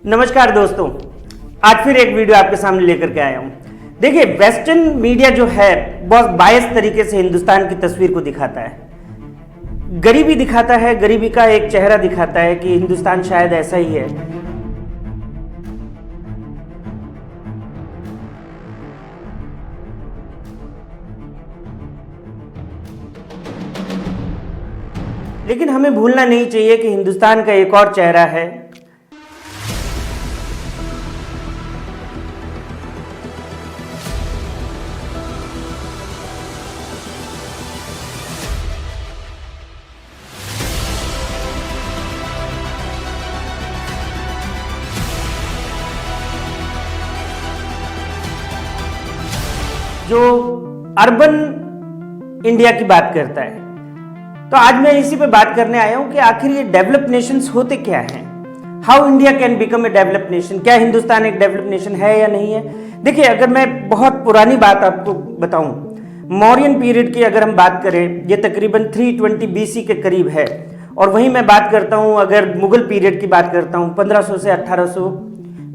नमस्कार दोस्तों, आज फिर एक वीडियो आपके सामने लेकर के आया हूं। देखिए, वेस्टर्न मीडिया जो है बहुत बायस तरीके से हिंदुस्तान की तस्वीर को दिखाता है, गरीबी दिखाता है, गरीबी का एक चेहरा दिखाता है कि हिंदुस्तान शायद ऐसा ही है। लेकिन हमें भूलना नहीं चाहिए कि हिंदुस्तान का एक और चेहरा है। जो अर्बन इंडिया की बात करता है। तो आज मैं इसी पे बात करने आया हूं कि आखिर ये डेवलप नेशंस होते क्या हैं, how India can become a develop nation. क्या हिंदुस्तान एक डेवलप नेशन है या नहीं है? देखिए, अगर मैं बहुत पुरानी बात आपको बताऊं, मौर्यन पीरियड की अगर हम बात करें, ये तकरीबन 320 बीसी के करीब है। और वहीं मैं बात करता हूं, अगर मुगल पीरियड की बात करता हूं, 1500 से 1800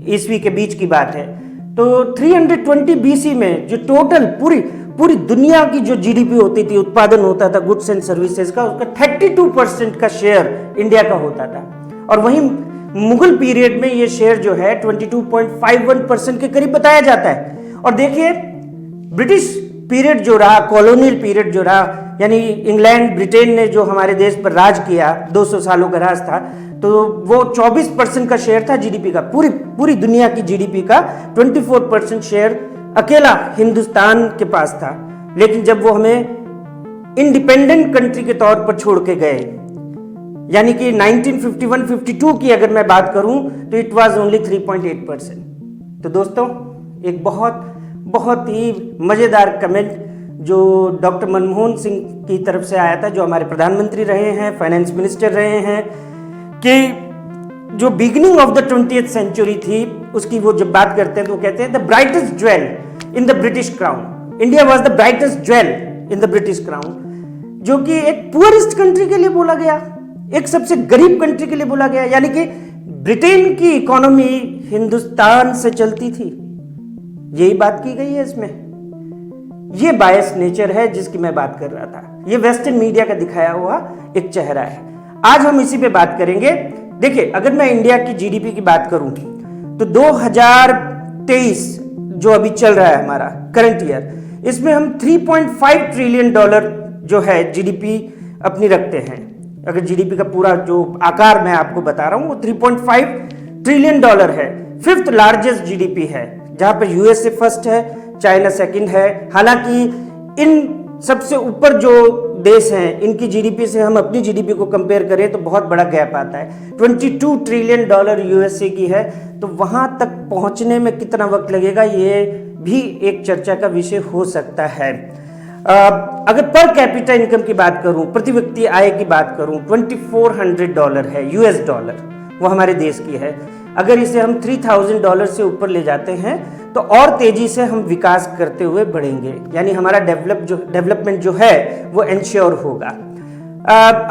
ईस्वी के बीच की बात है। तो 320 बीसी में जो टोटल पूरी दुनिया की जो जीडीपी होती थी, उत्पादन होता था गुड्स एंड सर्विसेज का, उसका 32% का शेयर इंडिया का होता था। और वहीं मुगल पीरियड में ये शेयर जो है 22.51% के करीब बताया जाता है। और देखिए, ब्रिटिश पीरियड जो रहा, कॉलोनियल पीरियड जो रहा, यानी इंग्लैंड ब्रिटेन ने जो हमारे देश पर राज किया, 200 सालों का राज था, तो वो 24% का शेयर था जीडीपी का। पूरी दुनिया की जीडीपी का 24% शेयर अकेला हिंदुस्तान के पास था। लेकिन जब वो हमें इंडिपेंडेंट कंट्री के तौर पर छोड़ के गए, यानी कि 1951-52 की अगर मैं बात करूं, तो इट वाज ओनली 3.8%। तो दोस्तों, एक बहुत ही मजेदार कमेंट जो डॉक्टर मनमोहन सिंह की तरफ से आया था, जो हमारे प्रधानमंत्री रहे हैं, फाइनेंस मिनिस्टर रहे हैं, कि जो beginning of the 20th century थी, उसकी वो जब बात करते हैं तो वो कहते हैं the brightest jewel in the British crown, India was the brightest jewel in the British crown. जो कि एक पुअरेस्ट कंट्री के लिए बोला गया, एक सबसे गरीब कंट्री के लिए बोला गया, यानी कि ब्रिटेन की इकोनॉमी हिंदुस्तान से चलती थी। यही बात की गई है इसमें। ये बायस नेचर है जिसकी मैं बात कर रहा था। ये वेस्टर्न मीडिया का दिखाया हुआ एक चेहरा है। आज हम इसी पे बात करेंगे। देखिए, अगर मैं इंडिया की जीडीपी की बात करूं, तो 2023 जो अभी चल रहा है हमारा करंट ईयर, इसमें हम $3.5 ट्रिलियन जो है जीडीपी अपनी रखते हैं। अगर जीडीपी का पूरा जो आकार मैं आपको बता रहा हूं, वो $3.5 ट्रिलियन है। 5th लार्जेस्ट जीडीपी है, जहां पर यूएसए फर्स्ट है, चाइना सेकंड है। हालांकि इन सबसे ऊपर जो देश हैं, इनकी जीडीपी से हम अपनी जीडीपी को कंपेयर करें तो बहुत बड़ा गैप आता है। $22 ट्रिलियन यूएसए की है। तो वहां तक पहुंचने में कितना वक्त लगेगा, ये भी एक चर्चा का विषय हो सकता है। अगर पर कैपिटा इनकम की बात करूं, प्रति व्यक्ति आय की बात करूं, $2400 है, यूएस डॉलर, वो हमारे देश की है। अगर इसे हम $3000 से ऊपर ले जाते हैं तो और तेजी से हम विकास करते हुए बढ़ेंगे, यानी हमारा डेवलपमेंट जो है वो एंश्योर होगा।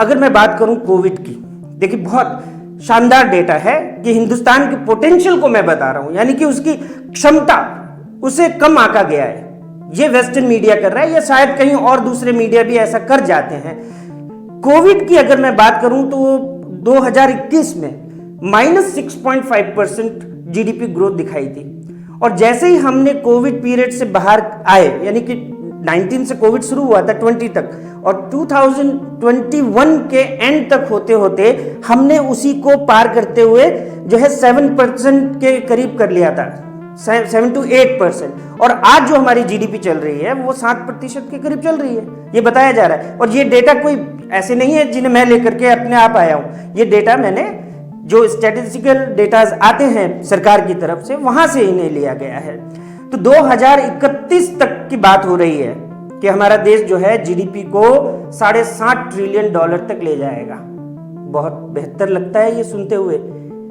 अगर मैं बात करूं कोविड की, देखिए बहुत शानदार डेटा है कि हिंदुस्तान की पोटेंशियल को मैं बता रहा हूं, यानी कि उसकी क्षमता, उसे कम आंका गया है। ये वेस्टर्न मीडिया कर रहा है, या शायद कहीं और दूसरे मीडिया भी ऐसा कर जाते हैं। कोविड की अगर मैं बात करूं तो 2021 में -6.5% जीडीपी ग्रोथ दिखाई थी। और जैसे ही हमने कोविड पीरियड से बाहर आए, यानी कि 19 से कोविड शुरू हुआ था 20 तक, और 2021 के एंड तक होते होते हमने उसी को पार करते हुए जो है 7% के करीब कर लिया था, 7 to 8%। और आज जो हमारी जीडीपी चल रही है वो 7% के करीब चल रही है, ये बताया जा रहा है। और ये डेटा कोई ऐसे नहीं है जिन्हें मैं लेकर के अपने आप आया हूं, ये डेटा मैंने जो स्टैटिस्टिकल डेटाज आते हैं सरकार की तरफ से, वहां से इन्हें लिया गया है। तो 2031 तक की बात हो रही है कि हमारा देश जो है जीडीपी को $7.5 ट्रिलियन तक ले जाएगा। बहुत बेहतर लगता है ये सुनते हुए,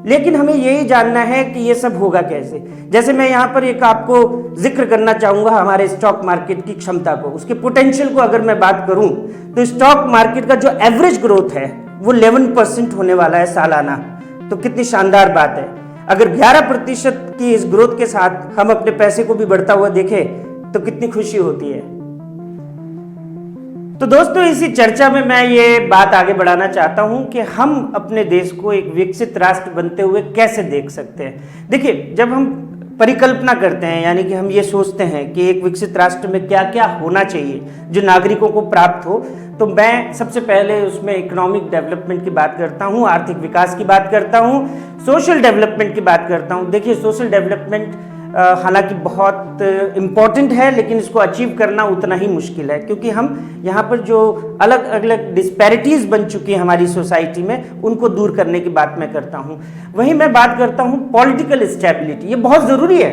लेकिन हमें यही जानना है कि ये सब होगा कैसे। जैसे मैं यहाँ पर एक आपको जिक्र करना चाहूंगा हमारे स्टॉक मार्केट की क्षमता को, उसके पोटेंशियल को अगर मैं बात करूं, तो स्टॉक मार्केट का जो एवरेज ग्रोथ है वो 11% होने वाला है सालाना। तो कितनी शानदार बात है। अगर 11% की इस ग्रोथ के साथ हम अपने पैसे को भी बढ़ता हुआ देखें तो कितनी खुशी होती है। तो दोस्तों, इसी चर्चा में मैं ये बात आगे बढ़ाना चाहता हूं कि हम अपने देश को एक विकसित राष्ट्र बनते हुए कैसे देख सकते हैं। देखिए, जब हम परिकल्पना करते हैं, यानी कि हम ये सोचते हैं कि एक विकसित राष्ट्र में क्या क्या होना चाहिए जो नागरिकों को प्राप्त हो, तो मैं सबसे पहले उसमें इकोनॉमिक डेवलपमेंट की बात करता हूँ, आर्थिक विकास की बात करता हूँ, सोशल डेवलपमेंट की बात करता हूँ। देखिए, सोशल डेवलपमेंट हालांकि बहुत इम्पॉर्टेंट है, लेकिन इसको अचीव करना उतना ही मुश्किल है, क्योंकि हम यहाँ पर जो अलग अलग डिस्पैरिटीज बन चुकी है हमारी सोसाइटी में, उनको दूर करने की बात मैं करता हूँ। वहीं मैं बात करता हूँ पॉलिटिकल स्टेबिलिटी, ये बहुत ज़रूरी है।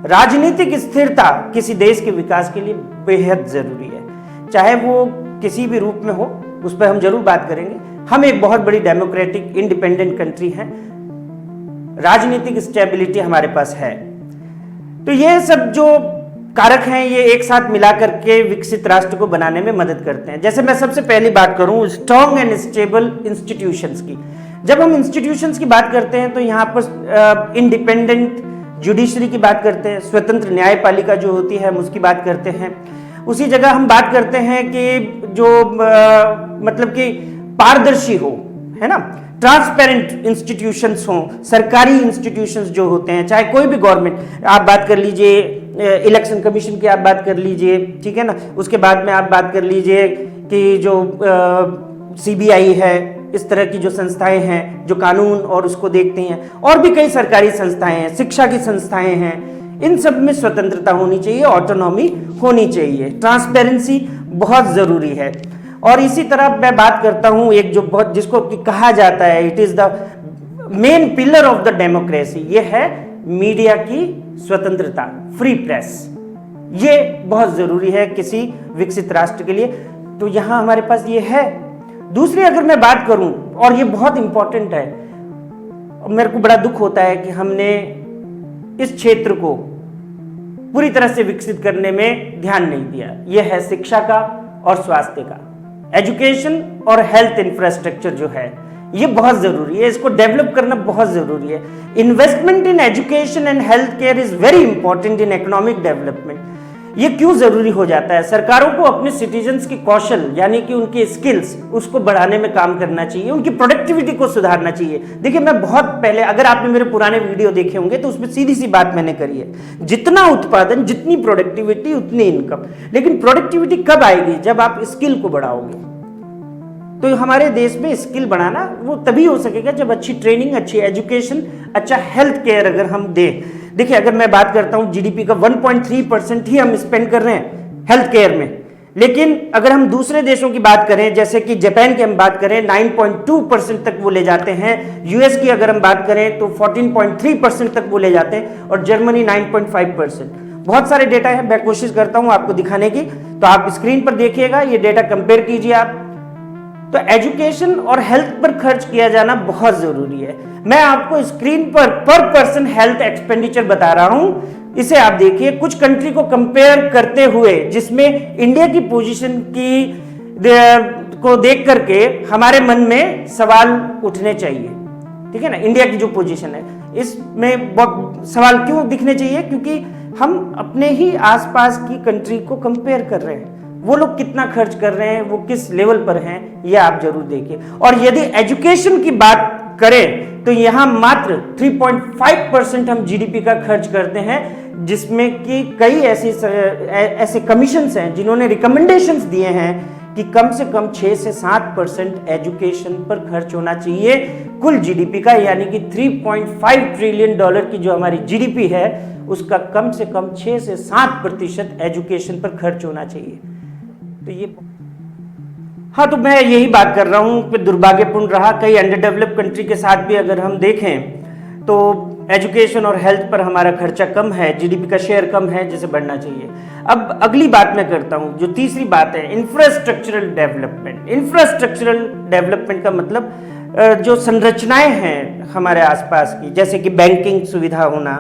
राजनीतिक स्थिरता किसी देश के विकास के लिए बेहद ज़रूरी है, चाहे वो किसी भी रूप में हो, उस पर हम जरूर बात करेंगे। हम एक बहुत बड़ी डेमोक्रेटिक इंडिपेंडेंट कंट्री हैं, राजनीतिक स्टेबिलिटी हमारे पास है। तो ये सब जो कारक हैं, ये एक साथ मिलाकर के विकसित राष्ट्र को बनाने में मदद करते हैं। जैसे मैं सबसे पहली बात करूं स्ट्रॉन्ग एंड स्टेबल इंस्टीट्यूशंस की। जब हम इंस्टीट्यूशंस की बात करते हैं तो यहाँ पर इंडिपेंडेंट जुडिशरी की बात करते हैं, स्वतंत्र न्यायपालिका जो होती है हम उसकी बात करते हैं। उसी जगह हम बात करते हैं कि जो मतलब कि पारदर्शी हो, है ना, ट्रांसपेरेंट इंस्टीट्यूशंस हों, सरकारी इंस्टीट्यूशंस जो होते हैं, चाहे कोई भी गवर्नमेंट, आप बात कर लीजिए इलेक्शन कमीशन की, आप बात कर लीजिए, ठीक है ना, उसके बाद में आप बात कर लीजिए कि जो सीबीआई है, इस तरह की जो संस्थाएं हैं जो कानून और उसको देखती हैं, और भी कई सरकारी संस्थाएं हैं, शिक्षा की संस्थाएं हैं, इन सब में स्वतंत्रता होनी चाहिए, ऑटोनॉमी होनी चाहिए, ट्रांसपेरेंसी बहुत जरूरी है। और इसी तरह मैं बात करता हूं एक जो बहुत जिसको कहा जाता है it is the main pillar of the democracy, ये है मीडिया की स्वतंत्रता, फ्री प्रेस। ये बहुत जरूरी है किसी विकसित राष्ट्र के लिए, तो यहां हमारे पास ये है। दूसरी अगर मैं बात करूं, और ये बहुत इंपॉर्टेंट है, मेरे को बड़ा दुख होता है कि हमने इस क्षेत्र को पूरी तरह से विकसित करने में ध्यान नहीं दिया, यह है शिक्षा का और स्वास्थ्य का। एजुकेशन और हेल्थ इंफ्रास्ट्रक्चर जो है ये बहुत जरूरी है, इसको डेवलप करना बहुत जरूरी है। Investment in education and health care is very important in economic development. ये क्यों जरूरी हो जाता है? सरकारों को अपने सिटीजन्स की कौशल यानी कि उनके स्किल्स उसको बढ़ाने में काम करना चाहिए, उनकी प्रोडक्टिविटी को सुधारना चाहिए। देखिए, मैं बहुत पहले, अगर आपने मेरे पुराने वीडियो देखे होंगे तो उसमें सीधी सी बात मैंने करी है, जितना उत्पादन जितनी प्रोडक्टिविटी उतनी इनकम। लेकिन प्रोडक्टिविटी कब आएगी? जब आप स्किल को बढ़ाओगे। तो हमारे देश में स्किल बढ़ाना वो तभी हो सकेगा जब अच्छी ट्रेनिंग, अच्छी एजुकेशन, अच्छा हेल्थ केयर अगर हम दें। देखिए, अगर मैं बात करता हूं जीडीपी का 1.3% ही हम स्पेंड कर रहे हैं हेल्थ केयर में, लेकिन अगर हम दूसरे देशों की बात करें, जैसे कि जापान की हम बात करें, 9.2% तक वो ले जाते हैं। यूएस की अगर हम बात करें तो 14.3% तक वो ले जाते हैं, और जर्मनी 9.5%। बहुत सारे डेटा है, मैं कोशिश करता हूं आपको दिखाने की, तो आप स्क्रीन पर देखिएगा, ये डेटा कंपेयर कीजिए आप। तो एजुकेशन और हेल्थ पर खर्च किया जाना बहुत जरूरी है। मैं आपको स्क्रीन पर पर्सन हेल्थ एक्सपेंडिचर बता रहा हूं, इसे आप देखिए कुछ कंट्री को कंपेयर करते हुए, जिसमें इंडिया की पोजीशन को देख करके हमारे मन में सवाल उठने चाहिए, ठीक है ना। इंडिया की जो पोजीशन है इसमें बहुत सवाल क्यों दिखने चाहिए? क्योंकि हम अपने ही आसपास की कंट्री को कंपेयर कर रहे हैं, वो लोग कितना खर्च कर रहे हैं, वो किस लेवल पर हैं, ये आप जरूर देखिए। और यदि एजुकेशन की बात करें तो यहां मात्र 3.5% हम जीडीपी का खर्च करते हैं, जिसमें कि कई ऐसे कमीशंस हैं जिन्होंने रिकमेंडेशंस दिए हैं कि कम से कम 6 से 7% एजुकेशन पर खर्च होना चाहिए कुल जीडीपी का, यानी कि $3.5 ट्रिलियन की जो हमारी जीडीपी है उसका कम से कम 6 से 7% एजुकेशन पर खर्च होना चाहिए। तो ये हाँ, तो मैं यही बात कर रहा हूँ कि दुर्भाग्यपूर्ण रहा, कई अंडर डेवलप कंट्री के साथ भी अगर हम देखें तो एजुकेशन और हेल्थ पर हमारा खर्चा कम है, जीडीपी का शेयर कम है, जिसे बढ़ना चाहिए। अब अगली बात मैं करता हूँ, जो तीसरी बात है इंफ्रास्ट्रक्चरल डेवलपमेंट। इंफ्रास्ट्रक्चरल डेवलपमेंट का मतलब जो संरचनाएं हैं हमारे आसपास की, जैसे कि बैंकिंग सुविधा होना,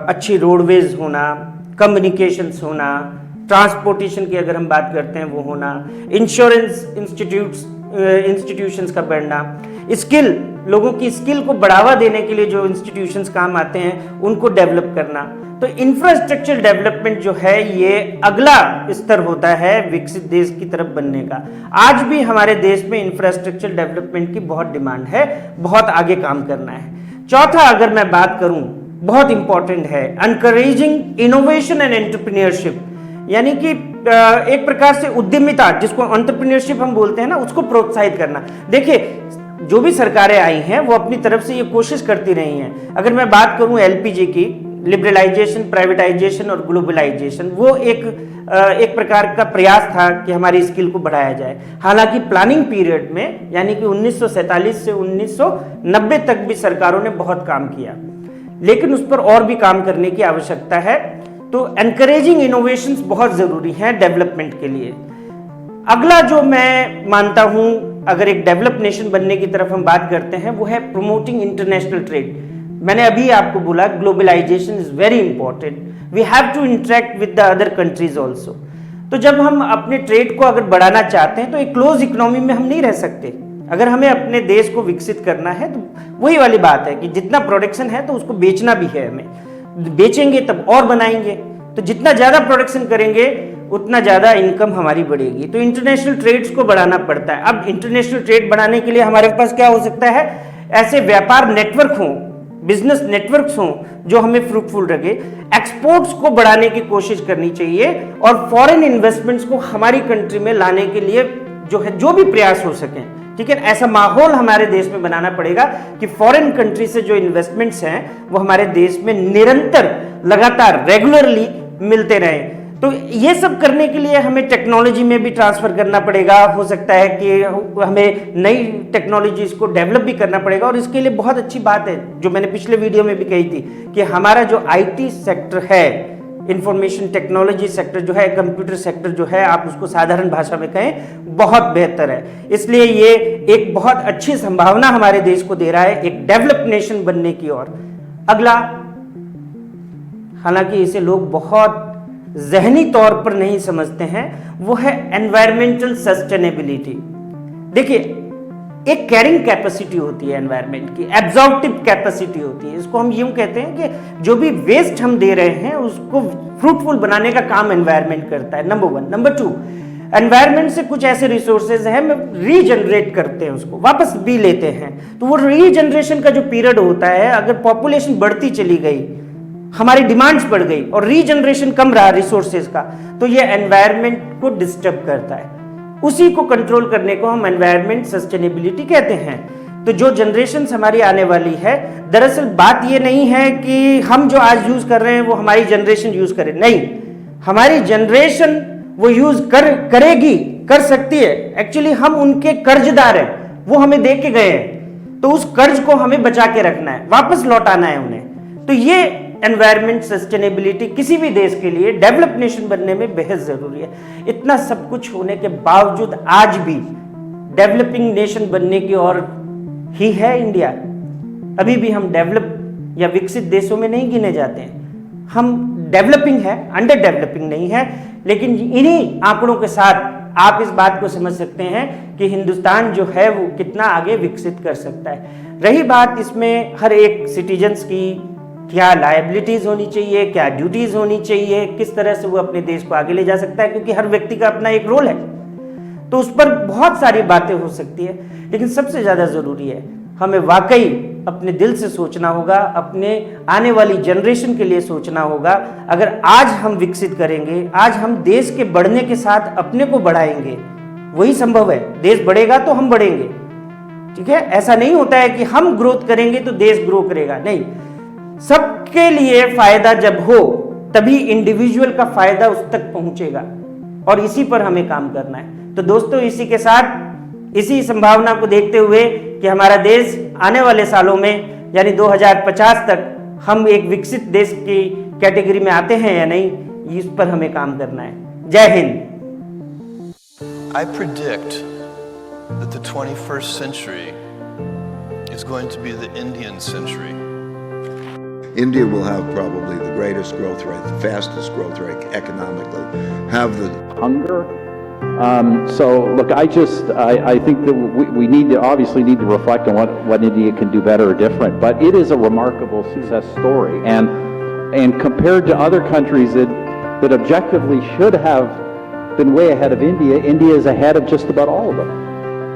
अच्छी रोडवेज होना, कम्युनिकेशंस होना, ट्रांसपोर्टेशन की अगर हम बात करते हैं वो होना, इंश्योरेंस इंस्टीट्यूशंस का बढ़ना, स्किल, लोगों की स्किल को बढ़ावा देने के लिए जो इंस्टीट्यूशंस काम आते हैं उनको डेवलप करना। तो इंफ्रास्ट्रक्चर डेवलपमेंट जो है ये अगला स्तर होता है विकसित देश की तरफ बनने का। आज भी हमारे देश में इंफ्रास्ट्रक्चर डेवलपमेंट की बहुत डिमांड है, बहुत आगे काम करना है। चौथा अगर मैं बात करूं, बहुत इंपॉर्टेंट है, एनकरेजिंग इनोवेशन एंड एंटरप्रेन्योरशिप, यानी कि एक प्रकार से उद्यमिता, जिसको एंटरप्रेन्योरशिप हम बोलते हैं ना, उसको प्रोत्साहित करना। देखिए, जो भी सरकारें आई हैं वो अपनी तरफ से ये कोशिश करती रही हैं। अगर मैं बात करूं एलपीजी की, लिबरलाइजेशन, प्राइवेटाइजेशन और ग्लोबलाइजेशन, वो एक प्रकार का प्रयास था कि हमारी स्किल को बढ़ाया जाए। हालांकि प्लानिंग पीरियड में, यानी कि 1947 से 1990 तक भी सरकारों ने बहुत काम किया, लेकिन उस पर और भी काम करने की आवश्यकता है। तो एनकरेजिंग इनोवेशंस बहुत जरूरी हैं डेवलपमेंट के लिए। अगला जो मैं मानता हूं, अगर एक डेवलप नेशन बनने की तरफ हम बात करते हैं, वो है प्रमोटिंग इंटरनेशनल ट्रेड। मैंने अभी आपको बोला globalisation is very important, we have to interact with the other countries also. तो जब हम अपने ट्रेड को अगर बढ़ाना चाहते हैं तो एक क्लोज इकोनॉमी में हम नहीं रह सकते। अगर हमें अपने देश को विकसित करना है तो वही वाली बात है कि जितना प्रोडक्शन है तो उसको बेचना भी है, हमें बेचेंगे तब और बनाएंगे। तो जितना ज्यादा प्रोडक्शन करेंगे उतना ज्यादा इनकम हमारी बढ़ेगी। तो इंटरनेशनल ट्रेड्स को बढ़ाना पड़ता है। अब इंटरनेशनल ट्रेड बढ़ाने के लिए हमारे पास क्या हो सकता है, ऐसे व्यापार नेटवर्क हों, बिजनेस नेटवर्क्स हों जो हमें फ्रूटफुल रखे। एक्सपोर्ट्स को बढ़ाने की कोशिश करनी चाहिए और फॉरेन इन्वेस्टमेंट्स को हमारी कंट्री में लाने के लिए जो भी प्रयास हो सके, ठीक है, ऐसा माहौल हमारे देश में बनाना पड़ेगा कि फॉरेन कंट्री से जो इन्वेस्टमेंट्स हैं वो हमारे देश में निरंतर, लगातार, रेगुलरली मिलते रहें। तो ये सब करने के लिए हमें टेक्नोलॉजी में भी ट्रांसफर करना पड़ेगा। हो सकता है कि हमें नई टेक्नोलॉजीज को डेवलप भी करना पड़ेगा। और इसके लिए बहुत अच्छी बात है जो मैंने पिछले वीडियो में भी कही थी कि हमारा जो आईटी सेक्टर है, इंफॉर्मेशन टेक्नोलॉजी सेक्टर जो है, कंप्यूटर सेक्टर जो है, आप उसको साधारण भाषा में कहें, बहुत बेहतर है। इसलिए ये एक बहुत अच्छी संभावना हमारे देश को दे रहा है एक डेवलप नेशन बनने की ओर। अगला, हालांकि इसे लोग बहुत जहनी तौर पर नहीं समझते हैं, वो है एनवायरमेंटल सस्टेनेबिलिटी। देखिए, एक कैरिंग कैपेसिटी होती है एनवायरमेंट की, एब्जॉर्प्टिव कैपेसिटी होती है। इसको हम यूं कहते हैं कि जो भी वेस्ट हम दे रहे हैं उसको फ्रूटफुल बनाने का काम एनवायरमेंट करता है, नंबर 1। नंबर 2, एनवायरमेंट से कुछ ऐसे रिसोर्सेज हैं, रीजनरेट करते हैं, उसको वापस भी लेते हैं। तो वो रीजनरेशन का जो पीरियड होता है, अगर पॉपुलेशन बढ़ती चली गई, हमारी डिमांड्स बढ़ गई और रीजनरेशन कम रहा रिसोर्सेज का, तो ये एनवायरमेंट को डिस्टर्ब करता है। उसी को कंट्रोल करने को हम एनवायरमेंट सस्टेनेबिलिटी कहते हैं। तो जो जनरेशन हमारी आने वाली है, दरअसल बात ये नहीं है कि हम जो आज यूज कर रहे हैं वो हमारी जनरेशन यूज करे, नहीं, हमारी जनरेशन वो यूज करेगी, कर सकती है। एक्चुअली हम उनके कर्जदार हैं, वो हमें दे के गए हैं, तो उस कर्ज को हमें बचा के रखना है, वापस लौटाना है उन्हें। तो ये एनवायरमेंट सस्टेनेबिलिटी किसी भी देश के लिए डेवलप नेशन बनने में बेहद जरूरी है। इतना सब कुछ होने के बावजूद आज भी डेवलपिंग नेशन बनने की ओर ही है इंडिया। अभी भी हम डेवलप या विकसित देशों में नहीं गिने जाते हैं। हम डेवलपिंग है, अंडर डेवलपिंग नहीं है। लेकिन इन्हीं आंकड़ों के साथ आप इस बात को समझ सकते हैं कि हिंदुस्तान जो है वो कितना आगे विकसित कर सकता है। रही बात इसमें हर एक सिटीजन्स की क्या लायबिलिटीज होनी चाहिए, क्या ड्यूटीज होनी चाहिए, किस तरह से वो अपने देश को आगे ले जा सकता है, क्योंकि हर व्यक्ति का अपना एक रोल है, तो उस पर बहुत सारी बातें हो सकती है। लेकिन सबसे ज्यादा जरूरी है हमें वाकई अपने दिल से सोचना होगा, अपने आने वाली जनरेशन के लिए सोचना होगा। अगर आज हम विकसित करेंगे, आज हम देश के बढ़ने के साथ अपने को बढ़ाएंगे, वही संभव है। देश बढ़ेगा तो हम बढ़ेंगे, ठीक है। ऐसा नहीं होता है कि हम ग्रोथ करेंगे तो देश ग्रो करेगा, नहीं। सबके लिए फायदा जब हो तभी इंडिविजुअल का फायदा उस तक पहुंचेगा, और इसी पर हमें काम करना है। तो दोस्तों, इसी के साथ, इसी संभावना को देखते हुए कि हमारा देश आने वाले सालों में यानी 2050 तक हम एक विकसित देश की कैटेगरी में आते हैं या नहीं, इस पर हमें काम करना है। जय Hind. I predict that the 21st century is going to be the Indian century. India will have probably the greatest growth rate, the fastest growth rate economically, have the hunger So look, I think that we obviously need to reflect on what India can do better or different, but it is a remarkable success story. And compared to other countries that objectively should have been way ahead of India, India is ahead of just about all of them.